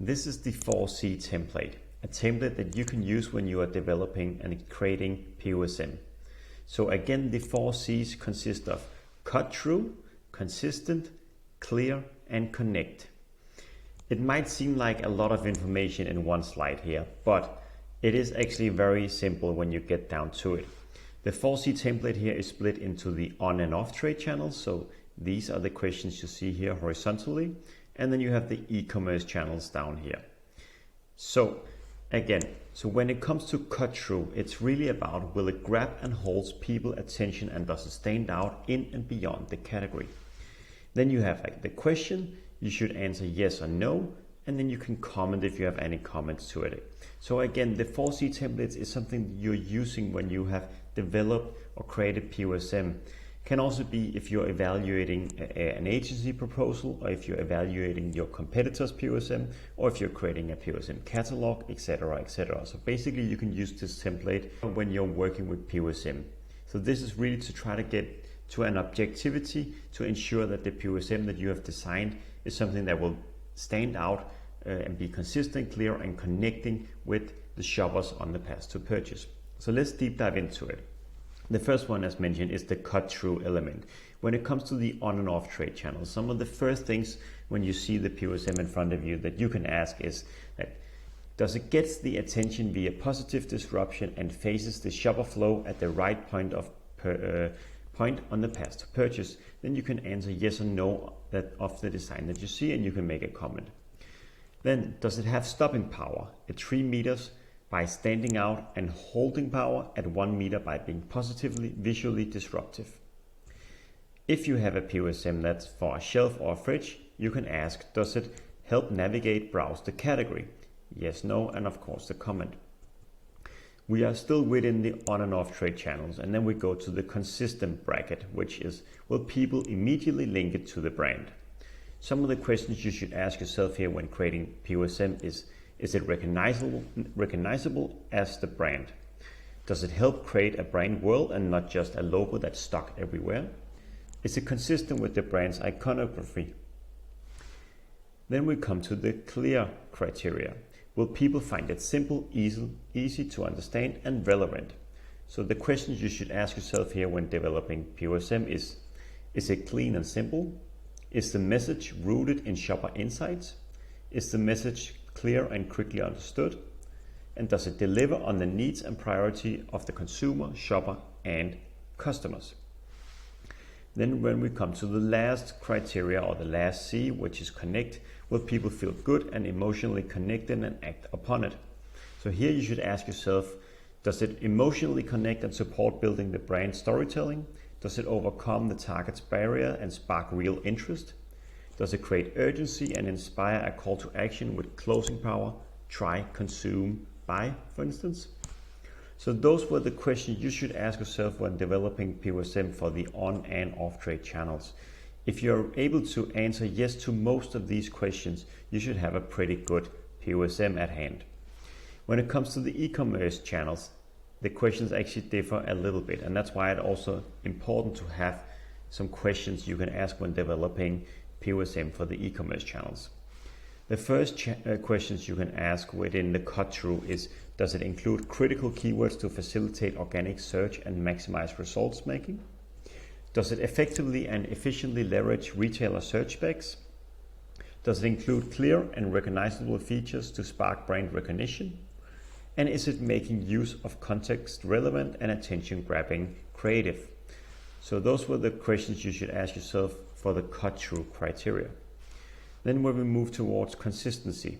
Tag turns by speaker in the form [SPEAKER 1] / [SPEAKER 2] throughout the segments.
[SPEAKER 1] This is the 4C template, a template that you can use when you are developing and creating POSM. So again, the 4Cs consist of cut through, consistent, clear, and connect. It might seem like a lot of information in one slide here, but it is actually very simple when you get down to it. The 4C template here is split into the on and off trade channels. So these are the questions you see here horizontally. And then you have the e-commerce channels down here. So again, when it comes to cut through, it's really about will it grab and hold people's attention and does it stand out in and beyond the category. Then you have like the question, you should answer yes or no, and then you can comment if you have any comments to it. So again, the 4C templates is something you're using when you have developed or created POSM. Can also be if you're evaluating an agency proposal, or if you're evaluating your competitors' POSM, or if you're creating a POSM catalog, etc., etc. So basically you can use this template when you're working with POSM. So this is really to try to get to an objectivity to ensure that the POSM that you have designed is something that will stand out and be consistent, clear, and connecting with the shoppers on the path to purchase. So let's deep dive into it. The first one, as mentioned, is the cut-through element. When it comes to the on and off trade channels, some of the first things when you see the POSM in front of you that you can ask is that does it get the attention via positive disruption and faces the shopper flow at the right point on the path to purchase? Then you can answer yes or no of the design that you see, and you can make a comment. Then, does it have stopping power at 3 meters by standing out, and holding power at 1 meter by being positively visually disruptive? If you have a POSM that's for a shelf or a fridge, you can ask, does it help navigate, browse the category? Yes, no, and of course the comment. We are still within the on and off trade channels, and then we go to the consistent bracket, which is, will people immediately link it to the brand? Some of the questions you should ask yourself here when creating POSM is it recognizable as the brand? Does it help create a brand world and not just a logo that's stuck everywhere? Is it consistent with the brand's iconography? Then we come to the clear criteria. Will people find it simple, easy to understand, and relevant? So the questions you should ask yourself here when developing POSM is it clean and simple? Is the message rooted in shopper insights? Is the message clear and quickly understood? And does it deliver on the needs and priority of the consumer, shopper, and customers? Then when we come to the last criteria, or the last C, which is connect, will people feel good and emotionally connected and act upon it? So here you should ask yourself, does it emotionally connect and support building the brand storytelling? Does it overcome the target's barrier and spark real interest? Does it create urgency and inspire a call to action with closing power? Try, consume, buy, for instance. So those were the questions you should ask yourself when developing POSM for the on and off trade channels. If you're able to answer yes to most of these questions, you should have a pretty good POSM at hand. When it comes to the e-commerce channels, the questions actually differ a little bit, and that's why it's also important to have some questions you can ask when developing POSM for the e-commerce channels. The first questions you can ask within the cut-through is, does it include critical keywords to facilitate organic search and maximize results making? Does it effectively and efficiently leverage retailer search specs? Does it include clear and recognizable features to spark brand recognition? And is it making use of context relevant and attention grabbing creative? So those were the questions you should ask yourself for the cut-through criteria. Then when we move towards consistency,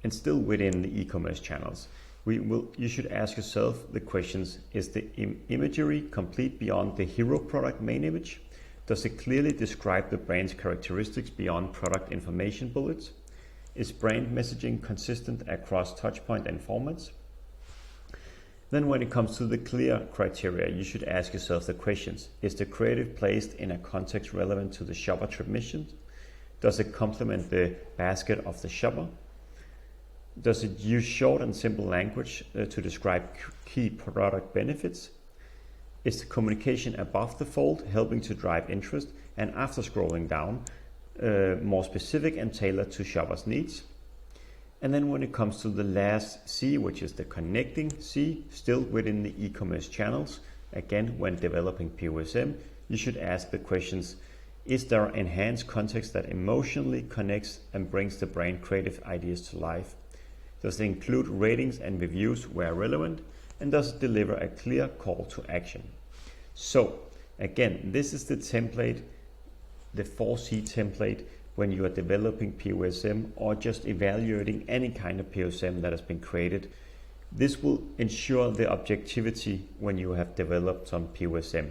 [SPEAKER 1] and still within the e-commerce channels, you should ask yourself the questions, is the imagery complete beyond the hero product main image? Does it clearly describe the brand's characteristics beyond product information bullets? Is brand messaging consistent across touchpoint and formats? Then when it comes to the clear criteria, you should ask yourself the questions, is the creative placed in a context relevant to the shopper trip mission? Does it complement the basket of the shopper? Does it use short and simple language to describe key product benefits? Is the communication above the fold helping to drive interest? And after scrolling down, more specific and tailored to shoppers' needs. And then when it comes to the last C, which is the connecting C, still within the e-commerce channels, again, when developing POSM, you should ask the questions: is there enhanced context that emotionally connects and brings the brand creative ideas to life? Does it include ratings and reviews where relevant? And does it deliver a clear call to action? So again, this is the template, the 4C template, when you are developing POSM or just evaluating any kind of POSM that has been created. This will ensure the objectivity when you have developed some POSM,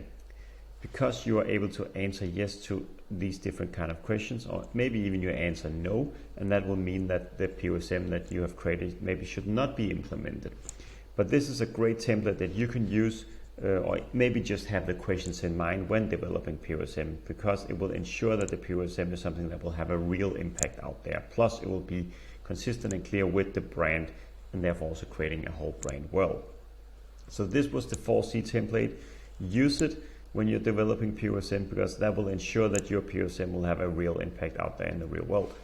[SPEAKER 1] because you are able to answer yes to these different kind of questions, or maybe even you answer no, and that will mean that the POSM that you have created maybe should not be implemented. But this is a great template that you can use, or maybe just have the questions in mind when developing POSM, because it will ensure that the POSM is something that will have a real impact out there. Plus it will be consistent and clear with the brand, and therefore also creating a whole brand well. So this was the 4C template. Use it when you're developing POSM, because that will ensure that your POSM will have a real impact out there in the real world.